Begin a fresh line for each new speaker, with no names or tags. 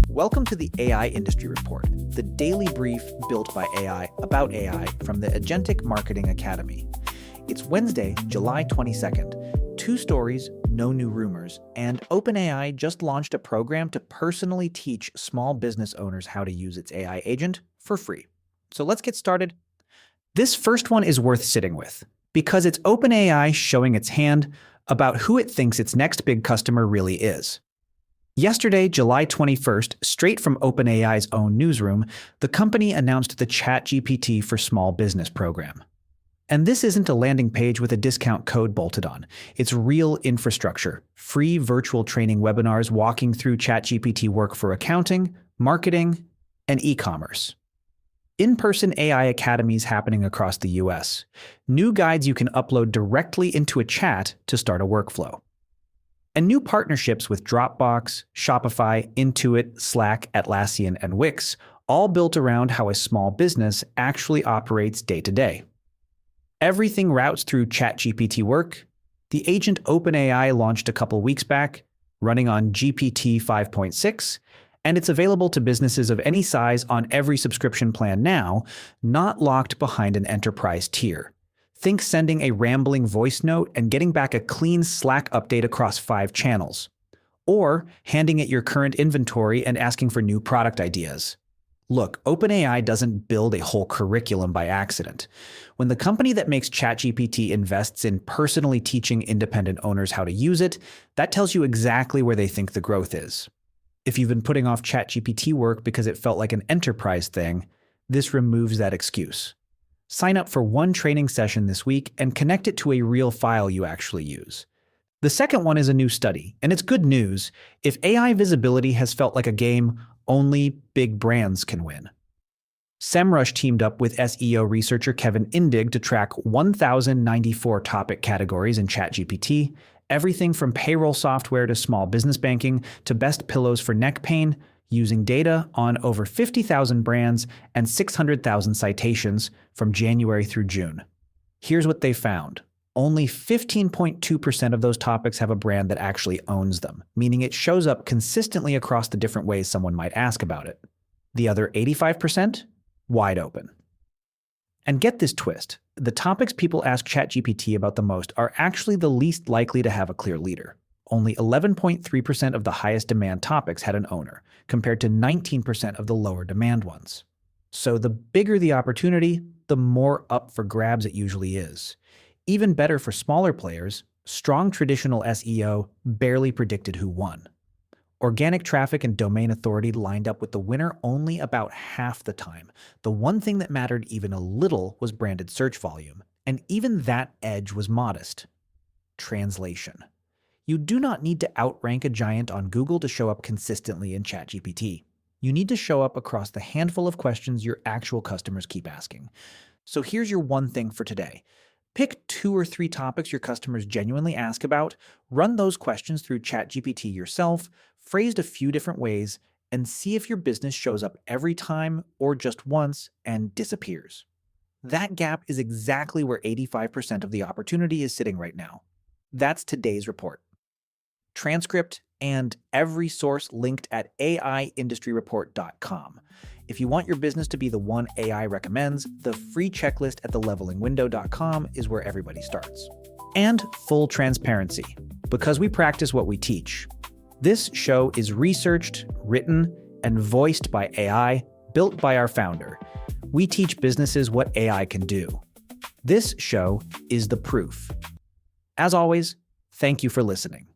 Welcome to the AI Industry Report, the daily brief built by AI about AI from the Agentic Marketing Academy. It's Wednesday, July 22nd. 2 stories, no new rumors, and OpenAI just launched a program to personally teach small business owners how to use its AI agent for free. So let's get started. This first one is worth sitting with, because it's OpenAI showing its hand about who it thinks its next big customer really is. Yesterday, July 21st, straight from OpenAI's own newsroom, the company announced the ChatGPT for Small Business program. And this isn't a landing page with a discount code bolted on. It's real infrastructure, free virtual training webinars walking through ChatGPT Work for accounting, marketing, and e-commerce. In-person AI academies happening across the US. New guides you can upload directly into a chat to start a workflow. And new partnerships with Dropbox, Shopify, Intuit, Slack, Atlassian, and Wix, all built around how a small business actually operates day to day. Everything routes through ChatGPT Work. The agent OpenAI launched a couple weeks back, running on GPT 5.6, and it's available to businesses of any size on every subscription plan now, not locked behind an enterprise tier. Think sending a rambling voice note and getting back a clean Slack update across 5 channels. Or handing it your current inventory and asking for new product ideas. Look, OpenAI doesn't build a whole curriculum by accident. When the company that makes ChatGPT invests in personally teaching independent owners how to use it, that tells you exactly where they think the growth is. If you've been putting off ChatGPT Work because it felt like an enterprise thing, this removes that excuse. Sign up for 1 training session this week and connect it to a real file you actually use. The second one is a new study, and it's good news. If AI visibility has felt like a game, only big brands can win. SEMrush teamed up with SEO researcher Kevin Indig to track 1,094 topic categories in ChatGPT, everything from payroll software to small business banking to best pillows for neck pain, using data on over 50,000 brands and 600,000 citations from January through June. Here's what they found. Only 15.2% of those topics have a brand that actually owns them, meaning it shows up consistently across the different ways someone might ask about it. The other 85%? Wide open. And get this twist, the topics people ask ChatGPT about the most are actually the least likely to have a clear leader. Only 11.3% of the highest demand topics had an owner, compared to 19% of the lower demand ones. So the bigger the opportunity, the more up for grabs it usually is. Even better for smaller players, strong traditional SEO barely predicted who won. Organic traffic and domain authority lined up with the winner only about half the time. The one thing that mattered even a little was branded search volume, and even that edge was modest. Translation. You do not need to outrank a giant on Google to show up consistently in ChatGPT. You need to show up across the handful of questions your actual customers keep asking. So here's your one thing for today. Pick 2 or 3 topics your customers genuinely ask about, run those questions through ChatGPT yourself, phrased a few different ways, and see if your business shows up every time or just once and disappears. That gap is exactly where 85% of the opportunity is sitting right now. That's today's report. Transcript and every source linked at aiindustryreport.com. If you want your business to be the one AI recommends, the free checklist at thelevelingwindow.com is where everybody starts. And full transparency, because we practice what we teach. This show is researched, written, and voiced by AI, built by our founder. We teach businesses what AI can do. This show is the proof. As always, thank you for listening.